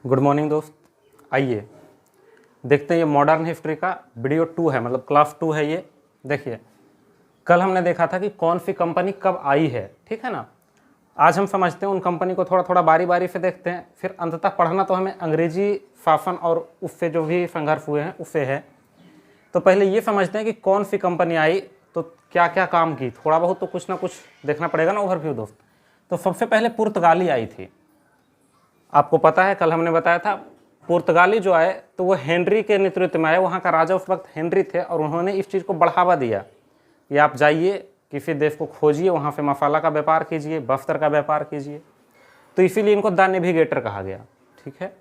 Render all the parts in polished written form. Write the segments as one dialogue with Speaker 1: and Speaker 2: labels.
Speaker 1: Good morning दोस्त। आइए देखते हैं ये मॉडर्न हिस्ट्री का वीडियो 2 है, मतलब क्लास 2 है ये। देखिए कल हमने देखा था कि कौन सी कंपनी कब आई है, ठीक है ना। आज हम समझते हैं उन कंपनी को, थोड़ा थोड़ा बारी बारी से देखते हैं, फिर अंततः पढ़ना तो हमें अंग्रेजी शासन और उससे जो भी संघर्ष हुए हैं उससे है। तो पहले ये समझते हैं कि कौन सी कंपनी आई तो क्या क्या काम की, थोड़ा बहुत तो कुछ ना कुछ देखना पड़ेगा ना, ओवरव्यू दोस्त। तो सबसे पहले पुर्तगाली आई थी। आपको पता है कल हमने बताया था पुर्तगाली जो आए तो वो हेनरी के नेतृत्व में आए। वहाँ का राजा उस वक्त हेनरी थे और उन्होंने इस चीज़ को बढ़ावा दिया कि आप जाइए किसी देश को खोजिए, वहाँ पे मसाला का व्यापार कीजिए, बस्तर का व्यापार कीजिए। तो इसीलिए इनको द नेविगेटर कहा गया, ठीक है।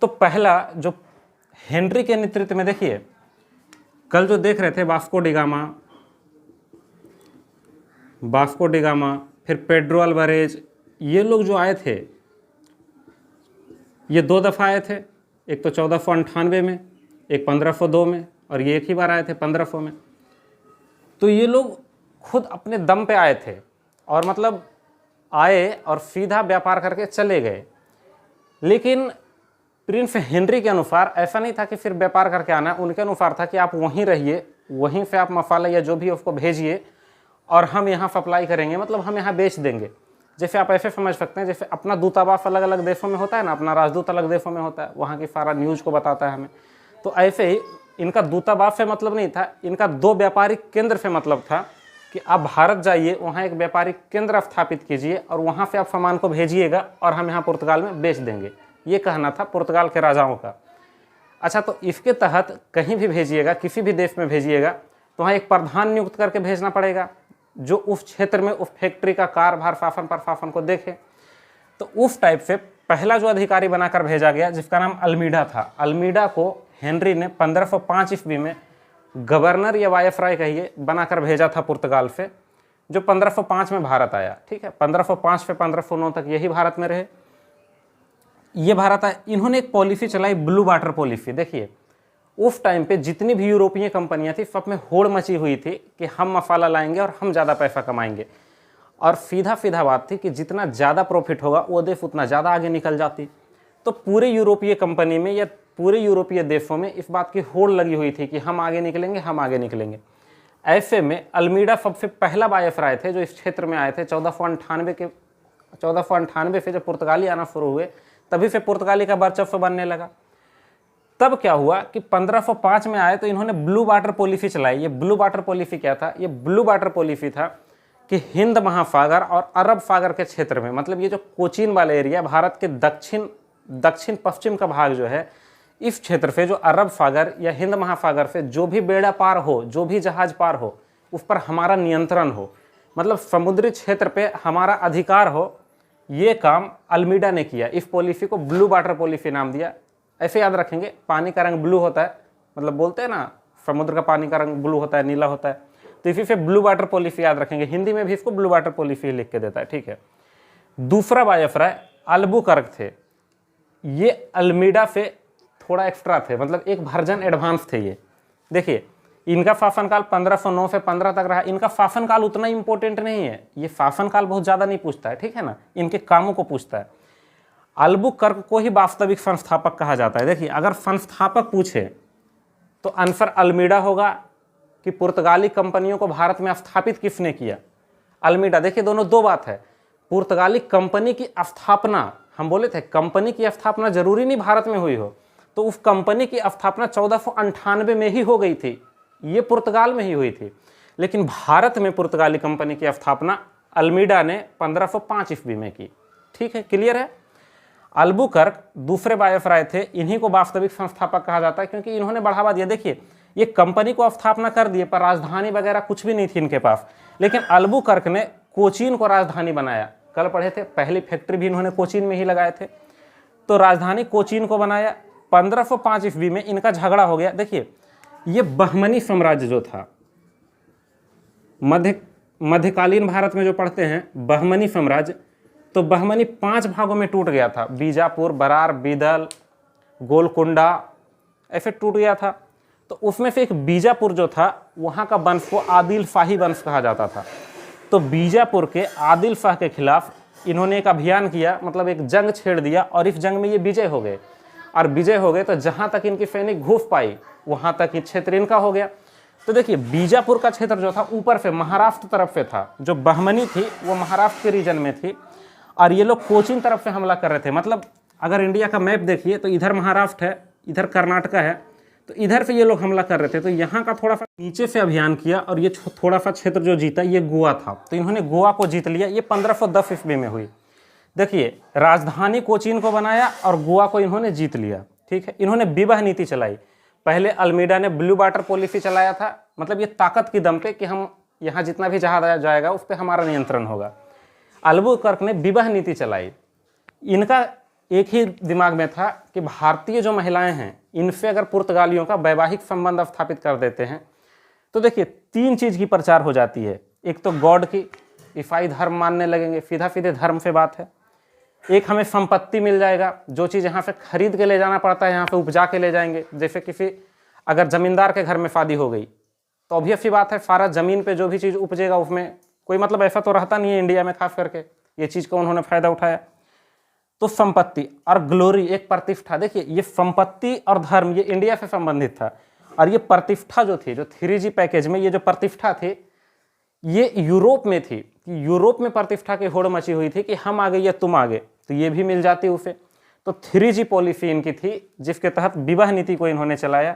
Speaker 1: तो पहला जो हेनरी के नेतृत्व में, देखिए कल जो देख रहे थे वास्को डिगामा, फिर पेड्रो अल्वारेज, ये लोग जो आए थे ये 2 दफ़ा आए थे। एक तो 1498 में, एक 1502 में, और ये एक ही बार आए थे 1500 में। तो ये लोग खुद अपने दम पे आए थे और मतलब आए और सीधा व्यापार करके चले गए। लेकिन प्रिंस हेनरी के अनुसार ऐसा नहीं था कि फिर व्यापार करके आना, उनके अनुसार था कि आप वहीं रहिए, वहीं से आप मसाला या जो भी उसको भेजिए और हम यहाँ सप्लाई करेंगे, मतलब हम यहाँ बेच देंगे। जैसे आप ऐसे समझ सकते हैं जैसे अपना दूतावास अलग अलग देशों में होता है ना, अपना राजदूत अलग देशों में होता है, वहाँ की सारा न्यूज़ को बताता है हमें। तो ऐसे ही इनका दूतावास से मतलब नहीं था, इनका 2 व्यापारिक केंद्र से मतलब था कि आप भारत जाइए, वहाँ एक व्यापारिक केंद्र स्थापित कीजिए और वहाँ से आप सामान को भेजिएगा और हम यहाँ पुर्तगाल में बेच देंगे। ये कहना था पुर्तगाल के राजाओं का। अच्छा, तो इसके तहत कहीं भी भेजिएगा, किसी भी देश में भेजिएगा तो वहाँ एक प्रधान नियुक्त करके भेजना पड़ेगा जो उस क्षेत्र में उस फैक्ट्री का कारभार शासन प्रशासन को देखे। तो उस टाइप से पहला जो अधिकारी बनाकर भेजा गया जिसका नाम अल्मीडा था, अल्मीडा को हेनरी ने 1505 ईस्वी में गवर्नर या वायसराय कहिए बनाकर भेजा था पुर्तगाल से, जो 1505 में भारत आया, ठीक है। 1505 से 1509 तक यही भारत में रहे, ये भारत आया। इन्होंने एक पॉलिसी चलाई, ब्लू वाटर पॉलिसी। देखिए उस टाइम पे जितनी भी यूरोपीय कंपनियां थी सब में होड़ मची हुई थी कि हम मसाला लाएंगे और हम ज़्यादा पैसा कमाएंगे, और सीधा बात थी कि जितना ज़्यादा प्रॉफिट होगा वो देश उतना ज़्यादा आगे निकल जाती। तो पूरे यूरोपीय कंपनी में या पूरे यूरोपीय देशों में इस बात की होड़ लगी हुई थी कि हम आगे निकलेंगे, हम आगे निकलेंगे। ऐसे में अल्मीडा सबसे पहला वायसराय थे जो इस क्षेत्र में आए थे। 1498 से जब पुर्तगाली आना शुरू हुए तभी से पुर्तगाली का वर्चस्व बनने लगा। तब क्या हुआ कि 1505 में आए तो इन्होंने ब्लू वाटर पॉलिसी चलाई। ये ब्लू वाटर पॉलिसी क्या था? ये ब्लू वाटर पॉलिसी था कि हिंद महासागर और अरब सागर के क्षेत्र में, मतलब ये जो कोचीन वाला एरिया, भारत के दक्षिण पश्चिम का भाग जो है, इस क्षेत्र से जो अरब सागर या हिंद महासागर से जो भी बेड़ा पार हो, जो भी जहाज पार हो, उस पर हमारा नियंत्रण हो, मतलब समुद्री क्षेत्र पे हमारा अधिकार हो। ये काम अल्मीडा ने किया। इस पॉलिसी को ब्लू वाटर पॉलिसी नाम दिया। ऐसे याद रखेंगे, पानी का रंग ब्लू होता है, मतलब बोलते हैं ना समुद्र का पानी का रंग ब्लू होता है, नीला होता है, तो इसी से ब्लू वाटर पॉलिसी याद रखेंगे। हिंदी में भी इसको ब्लू वाटर पॉलिसी लिख के देता है, ठीक है। दूसरा वायसराय अल्बुकर्क थे। ये अल्मीडा से थोड़ा एक्स्ट्रा थे, मतलब एक वर्जन एडवांस थे ये। देखिए इनका शासनकाल 1509 से 15 तक रहा। इनका शासनकाल उतना इंपॉर्टेंट नहीं है, ये शासनकाल बहुत ज़्यादा नहीं पूछता है, ठीक है ना, इनके कामों को पूछता है। अल्बुकर्क को ही वास्तविक संस्थापक कहा जाता है। देखिए अगर संस्थापक पूछे तो आंसर अल्मीडा होगा कि पुर्तगाली कंपनियों को भारत में स्थापित किसने किया? अल्मीडा। देखिए दोनों 2 बात है। पुर्तगाली कंपनी की स्थापना, हम बोले थे कंपनी की स्थापना जरूरी नहीं भारत में हुई हो, तो उस कंपनी की स्थापना 1498 में ही हो गई थी, ये पुर्तगाल में ही हुई थी। लेकिन भारत में पुर्तगाली कंपनी की स्थापना अल्मीडा ने 1505 ईस्वी में की, ठीक है, क्लियर है। अल्बुकर्क दूसरे वायसराय थे, इन्हीं को वास्तविक संस्थापक कहा जाता है क्योंकि इन्होंने बढ़ावा दिया। देखिए ये कंपनी को स्थापना कर दिए पर राजधानी वगैरह कुछ भी नहीं थी इनके पास, लेकिन अल्बुकर्क ने कोचीन को राजधानी बनाया। कल पढ़े थे पहली फैक्ट्री भी इन्होंने कोचीन में ही लगाए थे, तो राजधानी कोचीन को बनाया। 1505 ईस्वी में इनका झगड़ा हो गया। देखिए ये बहमनी साम्राज्य जो था, मध्यकालीन भारत में जो पढ़ते हैं बहमनी साम्राज्य, तो बहमनी 5 भागों में टूट गया था। बीजापुर, बरार, बीदल, गोलकुंडा, ऐसे टूट गया था। तो उसमें से एक बीजापुर जो था, वहाँ का वंश को आदिल शाही वंश कहा जाता था। तो बीजापुर के आदिल शाह के खिलाफ इन्होंने एक अभियान किया, मतलब एक जंग छेड़ दिया, और इस जंग में ये विजय हो गए। और विजय हो गए तो जहाँ तक इनकी सैनिक घुस पाई वहाँ तक ये क्षेत्र इनका हो गया। तो देखिए बीजापुर का क्षेत्र जो था ऊपर से महाराष्ट्र तरफ से था, जो बहमनी थी वो महाराष्ट्र के रीजन में थी, और ये लोग कोचीन तरफ से हमला कर रहे थे। मतलब अगर इंडिया का मैप देखिए तो इधर महाराष्ट्र है, इधर कर्नाटका है, तो इधर से ये लोग हमला कर रहे थे। तो यहाँ का थोड़ा सा नीचे से अभियान किया, और ये थोड़ा सा क्षेत्र जो जीता ये गोवा था, तो इन्होंने गोवा को जीत लिया। ये 1510 ईस्वी में हुई। देखिए राजधानी कोचीन को बनाया और गोवा को इन्होंने जीत लिया। ठीक है, इन्होंने विवाह नीति चलाई। पहले अल्मीडा ने ब्लू वाटर पॉलिसी चलाया था, मतलब ये ताकत की दम पे कि हम यहाँ जितना भी जहाज जाएगा उस पर हमारा नियंत्रण होगा। अल्बुकर्क ने विवाह नीति चलाई। इनका एक ही दिमाग में था कि भारतीय जो महिलाएं हैं इनसे अगर पुर्तगालियों का वैवाहिक संबंध स्थापित कर देते हैं तो देखिए 3 चीज़ की प्रचार हो जाती है। एक तो गॉड की, ईसाई धर्म मानने लगेंगे, सीधा सीधे धर्म से बात है। एक हमें संपत्ति मिल जाएगा, जो चीज़ यहाँ से खरीद के ले जाना पड़ता है यहाँ पे उपजा के ले जाएंगे। जैसे किसी अगर जमींदार के घर में शादी हो गई तो अभी अच्छी बात है, सारा ज़मीन पे जो भी चीज़ उपजेगा उसमें कोई मतलब ऐसा तो रहता नहीं है इंडिया में, खास करके ये चीज़ का उन्होंने फ़ायदा उठाया। तो संपत्ति और ग्लोरी, एक प्रतिष्ठा। देखिए ये संपत्ति और धर्म ये इंडिया से संबंधित था, और ये प्रतिष्ठा जो थी, जो 3G पैकेज में ये जो प्रतिष्ठा थी ये यूरोप में थी। कि यूरोप में प्रतिष्ठा की होड़ मची हुई थी कि हम आगे या तुम आगे, तो ये भी मिल जाती उसे। तो 3G पॉलिसी इनकी थी, जिसके तहत विवाह नीति को इन्होंने चलाया,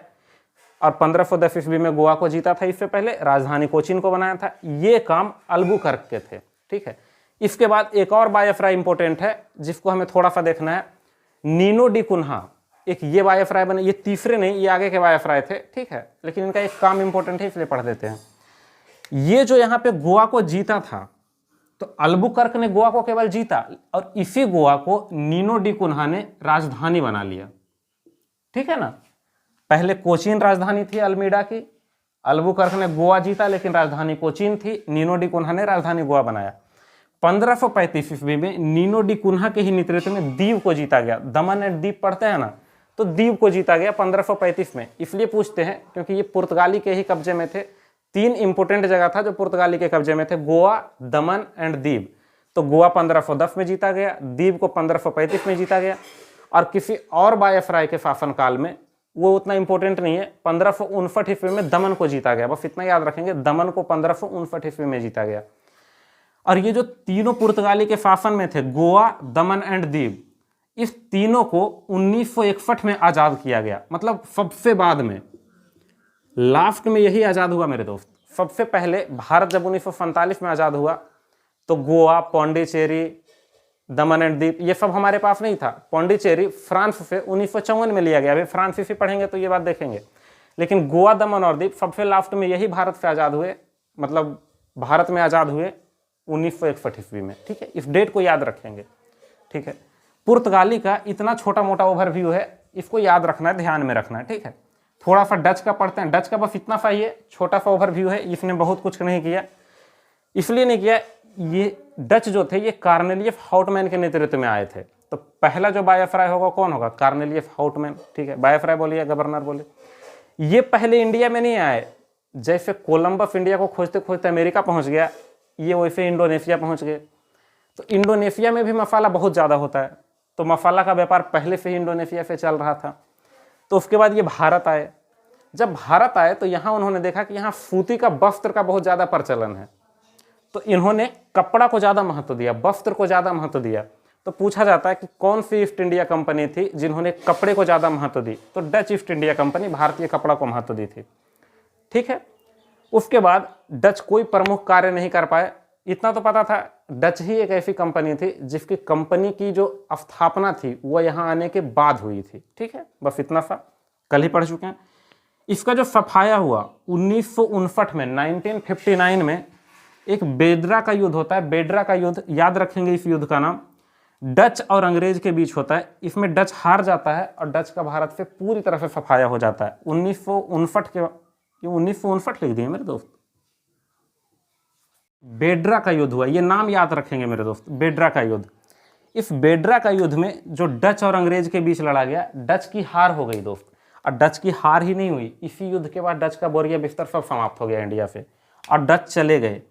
Speaker 1: और 1510 ईस्वी में गोवा को जीता था। इससे पहले राजधानी कोचीन को बनाया था। ये काम अल्बुकर्क के थे। ठीक है, इसके बाद एक और वायसराय इंपॉर्टेंट है जिसको हमें थोड़ा सा देखना है, नीनो डी कुन्हा। एक ये वायसराय बने, ये तीसरे नहीं, ये आगे के वायसराय थे। ठीक है, लेकिन इनका एक काम इंपॉर्टेंट है इसलिए पढ़ देते हैं। ये जो यहाँ पे गोवा को जीता था, तो अल्बुकर्क ने गोवा को केवल जीता, और इसी गोवा को नीनो डी कुन्हा ने राजधानी बना लिया। ठीक है ना, पहले कोचीन राजधानी थी अल्मीडा की, अल्बुकर्क ने गोवा जीता लेकिन राजधानी कोचीन थी, नीनो डी कुन्हा ने राजधानी गोवा बनाया। 1535 ईस्वी में नीनो डी कुन्हा के ही नेतृत्व में दीव को जीता गया। दमन एंड दीव पढ़ते हैं ना, तो दीव को जीता गया 1535 में। इसलिए पूछते हैं क्योंकि ये पुर्तगाली के ही कब्जे में थे। 3 इंपोर्टेंट जगह था जो पुर्तगाली के कब्जे में थे, गोवा, दमन एंड दीव। तो गोवा 1510 में जीता गया, दीव को 1535 में जीता गया, और किसी और वायसराय के शासनकाल में, वो उतना इंपॉर्टेंट नहीं है, 1559 ईस्वी में दमन को जीता गया। बस इतना याद रखेंगे, दमन को 1559 ईस्वी में जीता गया। और ये जो तीनों पुर्तगाली के शासन में थे, गोवा, दमन एंड दीव, इस तीनों को 1961 में आज़ाद किया गया। मतलब सबसे बाद में, लास्ट में यही आज़ाद हुआ मेरे दोस्त। सबसे पहले भारत जब 1947 में आज़ाद हुआ तो गोवा, पौंडीचेरी, दमन एंड दीव ये सब हमारे पास नहीं था। पौंडीचेरी फ्रांस से 1954 में लिया गया। अभी फ्रांसीसी पढ़ेंगे तो ये बात देखेंगे। लेकिन गोवा, दमन और दीव सबसे लास्ट में यही भारत से आज़ाद हुए, मतलब भारत में आज़ाद हुए 1961 ईस्वी में। ठीक है, इस डेट को याद रखेंगे। ठीक है, पुर्तगाली का इतना छोटा मोटा ओवरव्यू है, इसको याद रखना है, ध्यान में रखना है। ठीक है, थोड़ा सा डच का पढ़ते हैं। डच का बस इतना सा ही है, छोटा सा ओवरव्यू है, इसने बहुत कुछ नहीं किया। इसलिए नहीं किया, ये डच जो थे ये कार्नेलियस हाउटमैन के नेतृत्व में आए थे। तो पहला जो वायसराय होगा कौन होगा? Cornelius Houtman. ठीक है, वायसराय बोलिए, गवर्नर बोले। ये पहले इंडिया में नहीं आए। जैसे कोलंबस इंडिया को खोजते खोजते अमेरिका पहुंच गया, ये वैसे इंडोनेशिया पहुंच गए। तो इंडोनेशिया में भी मसाला बहुत ज़्यादा होता है, तो मसाला का व्यापार पहले से ही इंडोनेशिया से चल रहा था। तो उसके बाद ये भारत आए। जब भारत आए तो यहाँ उन्होंने देखा कि यहाँ सूती का वस्त्र का बहुत ज़्यादा प्रचलन है, तो इन्होंने कपड़ा को ज़्यादा महत्व दिया, वस्त्र को ज़्यादा महत्व दिया। तो पूछा जाता है कि कौन सी ईस्ट इंडिया कंपनी थी जिन्होंने कपड़े को ज़्यादा महत्व दी? तो डच ईस्ट इंडिया कंपनी भारतीय कपड़ा को महत्व दी थी। ठीक है, उसके बाद डच कोई प्रमुख कार्य नहीं कर पाए। इतना तो पता था, डच ही एक ऐसी कंपनी थी जिसकी कंपनी की जो स्थापना थी वो यहाँ आने के बाद हुई थी। ठीक है, बस इतना सा कल ही पढ़ चुके हैं। इसका जो सफाया हुआ 1959 में, 1959 में एक बेड्रा का युद्ध होता है। बेड्रा का युद्ध याद रखेंगे, इस युद्ध का नाम डच और अंग्रेज के बीच होता है। इसमें डच हार जाता है और डच का भारत से पूरी तरह से सफाया हो जाता है। 1959 के, 1959 लिख दिए मेरे दोस्त, बेड्रा का युद्ध हुआ। ये नाम याद रखेंगे मेरे दोस्त, बेड्रा का युद्ध। इस बेड्रा का युद्ध में जो डच और अंग्रेज के बीच लड़ा गया, डच की हार हो गई दोस्त। और डच की हार ही नहीं हुई, इसी युद्ध के बाद डच का बोरिया बिस्तर सब समाप्त हो गया इंडिया से, और डच चले गए।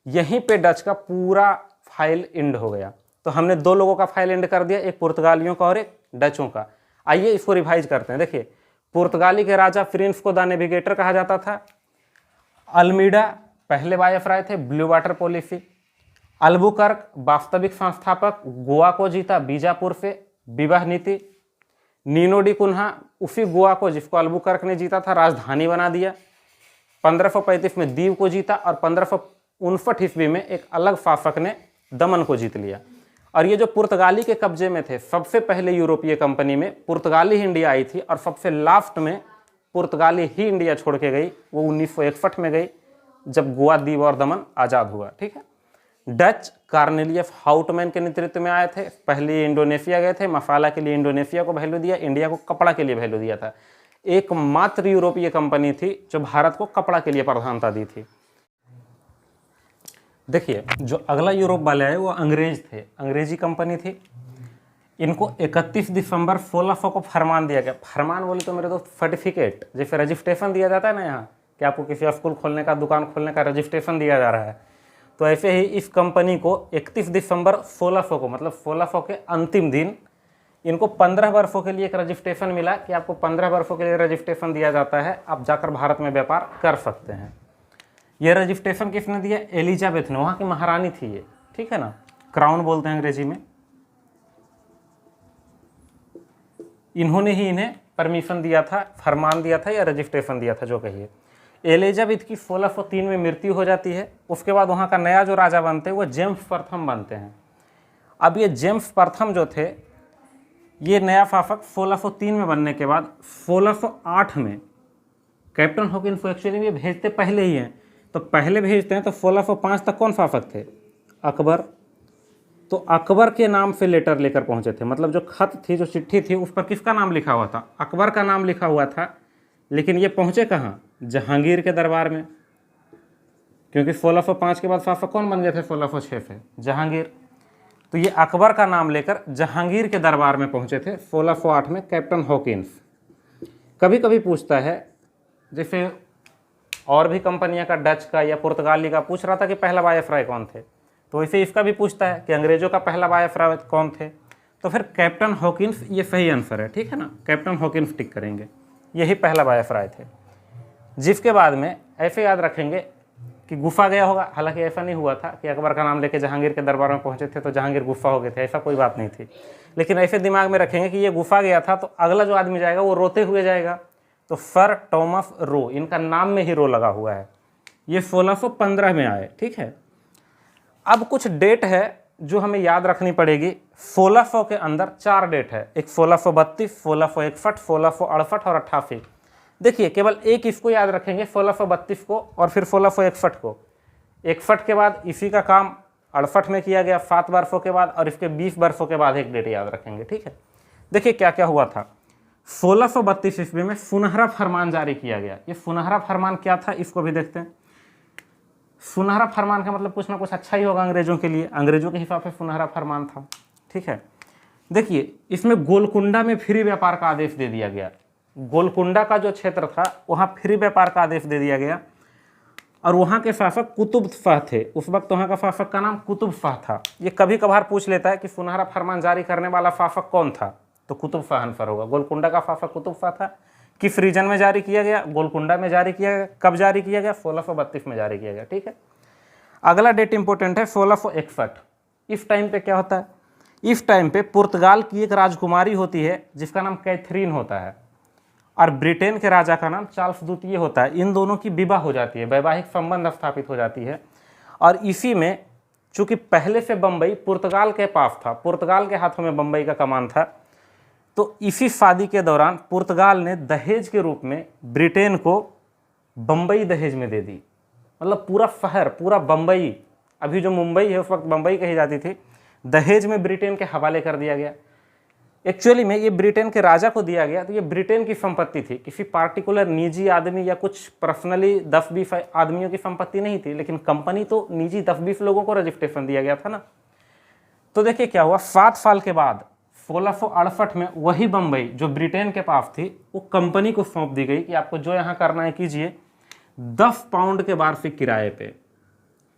Speaker 1: यहीं पे डच का पूरा फाइल एंड हो गया। तो हमने 2 लोगों का फाइल एंड कर दिया, एक पुर्तगालियों का और एक डचों का। आइए इसको रिवाइज करते हैं। देखिए, पुर्तगाली के राजा प्रिंस को द नेविगेटर कहा जाता था। अल्मीडा पहले वायसराय थे, ब्लू वाटर पॉलिसी। अल्बुकर्क वास्तविक संस्थापक, गोवा को जीता बीजापुर से, विवाह नीति। नीनो डी कुन्हा उसी गोवा को जिसको अल्बुकर्क ने जीता था राजधानी बना दिया। 1535 में दीव को जीता और 1559 ईस्वी में एक अलग शासक ने दमन को जीत लिया। और ये जो पुर्तगाली के कब्जे में थे, सबसे पहले यूरोपीय कंपनी में पुर्तगाली ही इंडिया आई थी और सबसे लास्ट में पुर्तगाली ही इंडिया छोड़ के गई, वो 1961 में गई जब गोवा, दीव और दमन आज़ाद हुआ। ठीक है। डच कार्नेलियस हाउटमैन के नेतृत्व में आए थे। पहले इंडोनेशिया गए थे, मसाला के लिए इंडोनेशिया को वैल्यू दिया, इंडिया को कपड़ा के लिए वैल्यू दिया था। एकमात्र यूरोपीय कंपनी थी जो भारत को कपड़ा के लिए प्रधानता दी थी। देखिए, जो अगला यूरोप वाले आए वो अंग्रेज थे, अंग्रेजी कंपनी थी। इनको 31 दिसंबर 1600 को फरमान दिया गया। फरमान बोले तो मेरे दोस्त सर्टिफिकेट, जैसे रजिस्ट्रेशन दिया जाता है ना यहाँ, कि आपको किसी स्कूल खोलने का, दुकान खोलने का रजिस्ट्रेशन दिया जा रहा है, तो ऐसे ही इस कंपनी को 31 दिसंबर 1600 को, मतलब 1600 के अंतिम दिन, इनको 15 वर्षों के लिए एक रजिस्ट्रेशन मिला कि आपको 15 वर्षों के लिए रजिस्ट्रेशन दिया जाता है, आप जाकर भारत में व्यापार कर सकते हैं। ये रजिस्ट्रेशन किसने दिया? एलिजाबेथ ने, वहाँ की महारानी थी ये। ठीक है ना, क्राउन बोलते हैं अंग्रेजी में। इन्होंने ही इन्हें परमिशन दिया था, फरमान दिया था या रजिस्ट्रेशन दिया था, जो कहिए। एलिजाबेथ की 1603 में मृत्यु हो जाती है। उसके बाद वहाँ का नया जो राजा बनते हैं वो जेम्स प्रथम बनते हैं। अब ये जेम्स प्रथम जो थे, ये नया शासक 1603 में बनने के बाद 1608 में कैप्टन हॉकिंस को एक्चुअली ये भेजते पहले ही हैं, तो पहले भेजते हैं तो 1605 तक कौन शासक थे? अकबर। तो अकबर के नाम से लेटर लेकर पहुंचे थे, मतलब जो खत थी, जो चिट्ठी थी, उस पर किसका नाम लिखा हुआ था? अकबर का नाम लिखा हुआ था। लेकिन ये पहुंचे कहाँ? जहांगीर के दरबार में, क्योंकि 1605 के बाद शासक कौन बन गए थे? 1606 से जहांगीर। तो ये अकबर का नाम लेकर जहांगीर के दरबार में पहुंचे थे 1608 में कैप्टन हॉकिंस। कभी कभी पूछता है, जैसे और भी कंपनियां का, डच का या पुर्तगाली का, पूछ रहा था कि पहला वायसराय कौन थे, तो इसे इसका भी पूछता है कि अंग्रेजों का पहला वायसराय कौन थे, तो फिर कैप्टन हॉकिंस ये सही आंसर है। ठीक है ना, कैप्टन हॉकिंस टिक करेंगे, यही पहला वायसराय थे। जिसके बाद में ऐसे याद रखेंगे कि गुफा गया होगा, हालांकि ऐसा नहीं हुआ था कि अकबर का नाम लेके जहांगीर के दरबार में पहुंचे थे तो जहांगीर गुफा हो गए थे, ऐसा कोई बात नहीं थी। लेकिन ऐसे दिमाग में रखेंगे कि ये गुफा गया था, तो अगला जो आदमी जाएगा वो रोते हुए जाएगा, तो सर थॉमस रो, इनका नाम में ही रो लगा हुआ है। ये 1615 में आए। ठीक है। अब कुछ डेट है जो हमें याद रखनी पड़ेगी। 1600 के अंदर 4 डेट है, एक 1632, 1661, 1668 और 88। देखिए, केवल एक इसको याद रखेंगे, 1632 को और फिर 1661 को। 61 के बाद इसी का काम 68 में किया गया 7 वर्षों के बाद, और इसके 20 वर्षों के बाद एक डेट याद रखेंगे। ठीक है। देखिए क्या क्या हुआ था। 1632 ईस्वी में सुनहरा फरमान जारी किया गया। ये सुनहरा फरमान क्या था, इसको भी देखते हैं। सुनहरा फरमान का मतलब कुछ ना कुछ अच्छा ही होगा अंग्रेजों के लिए, अंग्रेजों के हिसाब से सुनहरा फरमान था। ठीक है। देखिए, इसमें गोलकुंडा में फ्री व्यापार का आदेश दे दिया गया। गोलकुंडा का जो क्षेत्र था वहाँ फ्री व्यापार का आदेश दे दिया गया, और वहाँ के शासक कुतुब शाह थे। उस वक्त वहाँ का शासक का नाम कुतुब शाह था। ये कभी कभार पूछ लेता है कि सुनहरा फरमान जारी करने वाला शासक कौन था, तो कुतुब शाह आंसर होगा। गोलकुंडा का शासक कुतुब शाह था। किस रीजन में जारी किया गया? गोलकुंडा में जारी किया गया। कब जारी किया गया? 1632 में जारी किया गया। ठीक है। अगला डेट इंपॉर्टेंट है, 1661। इस टाइम पे क्या होता है? इस टाइम पे पुर्तगाल की एक राजकुमारी होती है जिसका नाम कैथरीन होता है, और ब्रिटेन के राजा का नाम चार्ल्स द्वितीय होता है। इन दोनों की विवाह हो जाती है, वैवाहिक संबंध स्थापित हो जाती है। और इसी में चूंकि पहले से बम्बई पुर्तगाल के पास था, पुर्तगाल के हाथों में बम्बई का कमान था, तो इसी शादी के दौरान पुर्तगाल ने दहेज के रूप में ब्रिटेन को बम्बई दहेज में दे दी। मतलब पूरा शहर, पूरा बम्बई, अभी जो मुंबई है उस वक्त बम्बई कही जाती थी, दहेज में ब्रिटेन के हवाले कर दिया गया। एक्चुअली में ये ब्रिटेन के राजा को दिया गया, तो ये ब्रिटेन की संपत्ति थी, किसी पार्टिकुलर निजी आदमी या कुछ पर्सनली 10-20 आदमियों की संपत्ति नहीं थी। लेकिन कंपनी तो निजी 10-20 लोगों को रजिस्ट्रेशन दिया गया था ना। तो देखिए क्या हुआ, 7 साल के बाद 1668 में वही बम्बई जो ब्रिटेन के पास थी वो कंपनी को सौंप दी गई कि आपको जो यहाँ करना है कीजिए, 10 पाउंड के वार्षिक किराए पे।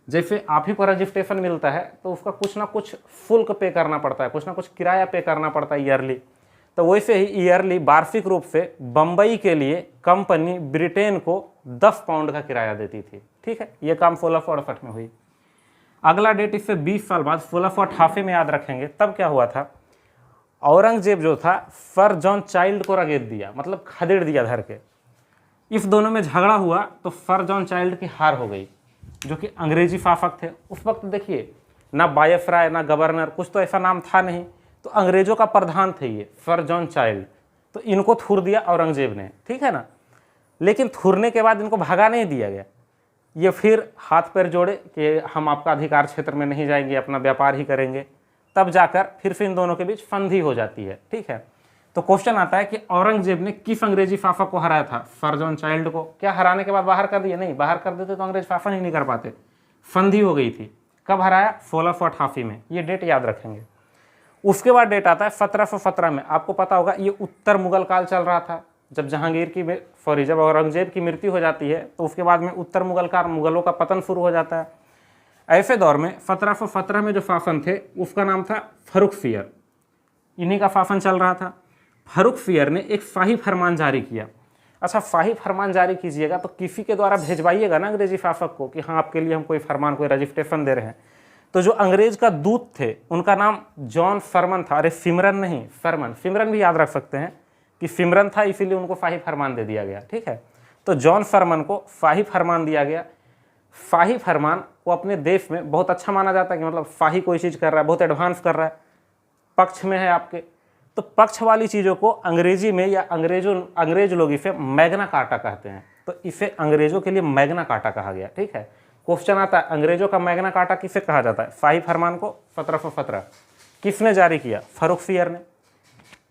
Speaker 1: जैसे आप ही को रजिस्ट्रेशन मिलता है तो उसका कुछ ना कुछ शुल्क पे करना पड़ता है, कुछ ना कुछ किराया पे करना पड़ता है ईयरली। तो वैसे ही ईयरली वार्षिक रूप से बम्बई के लिए कंपनी ब्रिटेन को 10 पाउंड का किराया देती थी। ठीक है, ये काम 1668 में हुई। अगला डेट इससे 20 साल बाद 1688 में याद रखेंगे। तब क्या हुआ था, औरंगजेब जो था सर जॉन चाइल्ड को रगेद दिया, मतलब खदेड़ दिया धर के। इस दोनों में झगड़ा हुआ तो सर जॉन चाइल्ड की हार हो गई, जो कि अंग्रेजी शासक थे उस वक्त। देखिए, ना वायसराय ना गवर्नर, कुछ तो ऐसा नाम था नहीं, तो अंग्रेजों का प्रधान थे ये सर जॉन चाइल्ड। तो इनको थूर दिया औरंगजेब ने, ठीक है ना। लेकिन थूरने के बाद इनको भगा नहीं दिया गया, ये फिर हाथ पैर जोड़े कि हम आपका अधिकार क्षेत्र में नहीं जाएंगे, अपना व्यापार ही करेंगे। तब जाकर फिर से इन दोनों के बीच संधि हो जाती है। ठीक है, तो क्वेश्चन आता है कि औरंगजेब ने किस अंग्रेजी शासक को हराया था? सर जॉन चाइल्ड को। क्या हराने के बाद बाहर कर दिया? नहीं, बाहर कर देते तो अंग्रेज शासन ही नहीं कर पाते, संधि हो गई थी। कब हराया? 1688 में। ये डेट याद रखेंगे। उसके बाद डेट आता है 1717 में। आपको पता होगा ये उत्तर मुगल काल चल रहा था। जब जब औरंगजेब की मृत्यु हो जाती है तो उसके बाद में उत्तर मुगल काल, मुगलों का पतन शुरू हो जाता है। ऐसे दौर में 1717 में जो शासन थे उसका नाम था फर्रुखसियर, इन्हीं का शासन चल रहा था। फर्रुखसियर ने एक शाही फरमान जारी किया। अच्छा, शाही फरमान जारी कीजिएगा तो किसी के द्वारा भेजवाइएगा ना अंग्रेजी शासक को कि हाँ आपके लिए हम कोई फरमान, कोई रजिस्ट्रेशन दे रहे हैं। तो जो अंग्रेज का दूत थे उनका नाम जॉन फरमन था। अरे सिमरन नहीं, फरमन। सिमरन भी याद रख सकते हैं कि सिमरन था, इसीलिए उनको शाही फरमान दे दिया गया। ठीक है, तो जॉन फरमन को शाही फरमान दिया गया। शाही फरमान को अपने देश में बहुत अच्छा माना जाता है कि मतलब शाही कोई चीज़ कर रहा है, बहुत एडवांस कर रहा है, पक्ष में है आपके। तो पक्ष वाली चीज़ों को अंग्रेजी में या अंग्रेज लोग इसे मैग्ना कार्टा कहते हैं। तो इसे अंग्रेजों के लिए मैग्ना कार्टा कहा गया। ठीक है, क्वेश्चन आता है अंग्रेजों का मैग्ना कार्टा किसे कहा जाता है? शाही फरमान को 1717 किसने जारी किया? फर्रुखसियर ने।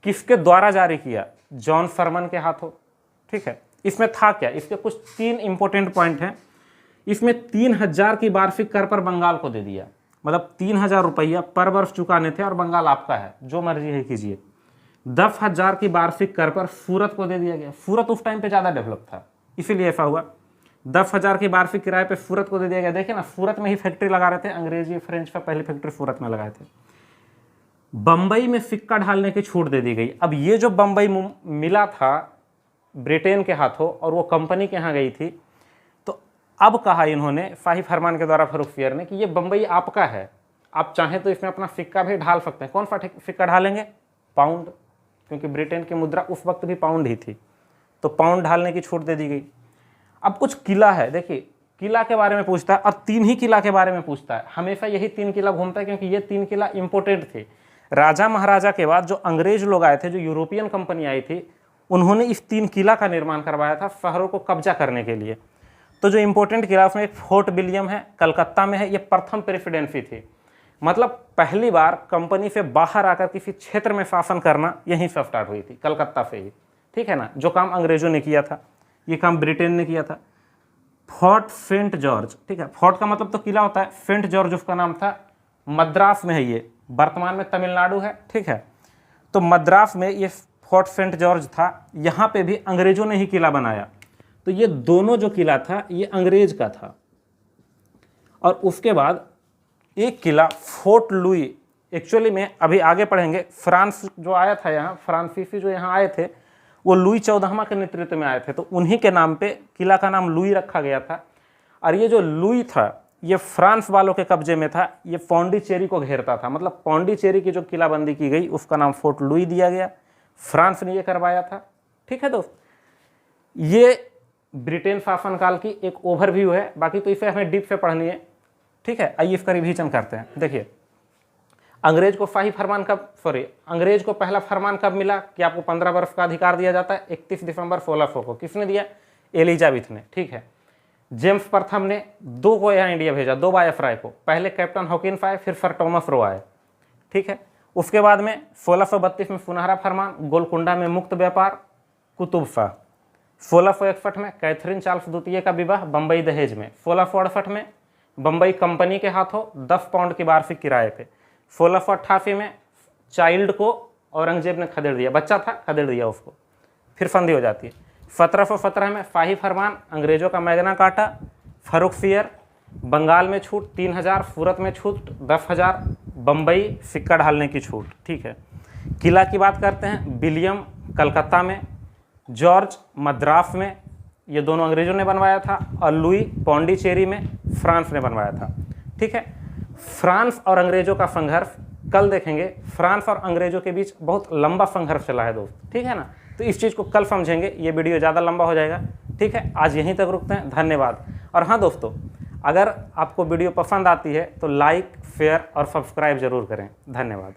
Speaker 1: किसके द्वारा जारी किया? जॉन फरमन के हाथों। ठीक है, इसमें था क्या? इसके कुछ 3 इंपॉर्टेंट पॉइंट हैं। इसमें 3000 की वार्षिक कर पर बंगाल को दे दिया, मतलब 3000 रुपया पर वर्ष चुकाने थे और बंगाल आपका है, जो मर्जी है कीजिए। 10,000 की वार्षिक कर पर सूरत को दे दिया गया। सूरत उस टाइम पे ज़्यादा डेवलप था, इसीलिए ऐसा हुआ। 10,000 की वार्षिक किराए पे सूरत को दे दिया गया। देखिए ना, सूरत में ही फैक्ट्री लगा रहे थे अंग्रेजी फ्रेंच का, पहली फैक्ट्री सूरत में लगाए थे। बम्बई में सिक्का ढालने की छूट दे दी गई। अब ये जो बम्बई मिला था ब्रिटेन के हाथों और वो कंपनी के यहाँ गई थी, तो अब कहा इन्होंने शाही फरमान के द्वारा फर्रुखसियर ने कि ये बम्बई आपका है, आप चाहें तो इसमें अपना सिक्का भी ढाल सकते हैं। कौन सा सिक्का ढालेंगे? पाउंड, क्योंकि ब्रिटेन की मुद्रा उस वक्त भी पाउंड ही थी, तो पाउंड ढालने की छूट दे दी गई। अब कुछ किला है, देखिए किला के बारे में पूछता है और 3 ही किला के बारे में पूछता है। हमेशा यही 3 किला घूमता है क्योंकि ये 3 किला इंपॉर्टेंट थे। राजा महाराजा के बाद जो अंग्रेज लोग आए थे, जो यूरोपियन कंपनी आई थी, उन्होंने इस 3 किला का निर्माण करवाया था शहरों को कब्जा करने के लिए। तो जो इंपॉर्टेंट किला उसमें एक फोर्ट विलियम है, कलकत्ता में है। ये प्रथम प्रेसिडेंसी थी, मतलब पहली बार कंपनी से बाहर आकर किसी क्षेत्र में शासन करना यहीं से स्टार्ट हुई थी, कलकत्ता से ही। ठीक है ना, जो काम अंग्रेजों ने किया था ये काम ब्रिटेन ने किया था। फोर्ट सेंट जॉर्ज, ठीक है, फोर्ट का मतलब तो किला होता है, सेंट जॉर्ज उसका नाम था। मद्रास में है ये, वर्तमान में तमिलनाडु है। ठीक है, तो मद्रास में ये फोर्ट सेंट जॉर्ज था, यहाँ पे भी अंग्रेजों ने ही किला बनाया। तो ये दोनों जो किला था ये अंग्रेज का था। और उसके बाद एक किला फोर्ट लुई, एक्चुअली में अभी आगे पढ़ेंगे, फ्रांस जो आया था यहाँ, फ्रांसीसी जो यहाँ आए थे वो लुई 14वां के नेतृत्व में आए थे, तो उन्हीं के नाम पे किला का नाम लुई रखा गया था। और ये जो लुई था ये फ्रांस वालों के कब्जे में था, ये पौंडीचेरी को घेरता था, मतलब पौंडीचेरी की जो किलाबंदी की गई उसका नाम फोर्ट लुई दिया गया, फ्रांस ने ये करवाया था। ठीक है दोस्त, ये ब्रिटेन शासनकाल की एक ओवरव्यू है, बाकी तो इसे हमें डीप से पढ़नी है। ठीक है, आइए इसका रिवीजन करते हैं। देखिए अंग्रेज को अंग्रेज को पहला फरमान कब मिला कि आपको 15 वर्ष का अधिकार दिया जाता है? 31 दिसंबर 1600 को। किसने दिया? एलिजाबेथ ने। ठीक है, जेम्स प्रथम ने 2 को यहाँ इंडिया भेजा, 2 वायसराय को, पहले कैप्टन हॉकिंस आए, फिर सर टॉमस रो आए। ठीक है, उसके बाद में 1632 में सुनहरा फरमान, गोलकुंडा में मुक्त व्यापार, कुतुब शाह। 1661 में कैथरीन चार्ल्स द्वितीय का विवाह बम्बई दहेज में। 1668 में बम्बई कंपनी के हाथों 10 पाउंड की वार्षिक किराए पे। 1688 में चाइल्ड को औरंगजेब ने खदेड़ दिया, बच्चा था खदेड़ दिया उसको, फिर संधि हो जाती है। 1717 में शाही फरमान, अंग्रेजों का मैग्ना कार्टा, फर्रुखसियर। बंगाल में छूट 3000, सूरत में छूट 10,000, बम्बई सिक्का ढालने की छूट। ठीक है, किला की बात करते हैं, विलियम कलकत्ता में, जॉर्ज मद्रास में, ये दोनों अंग्रेजों ने बनवाया था, और लुई पौंडीचेरी में फ्रांस ने बनवाया था। ठीक है, फ्रांस और अंग्रेजों का संघर्ष कल देखेंगे। फ्रांस और अंग्रेजों के बीच बहुत लंबा संघर्ष चला है दोस्त, ठीक है ना, तो इस चीज़ को कल समझेंगे, ये वीडियो ज़्यादा लंबा हो जाएगा। ठीक है, आज यहीं तक रुकते हैं, धन्यवाद। और हाँ दोस्तों, अगर आपको वीडियो पसंद आती है तो लाइक, शेयर और सब्सक्राइब जरूर करें। धन्यवाद।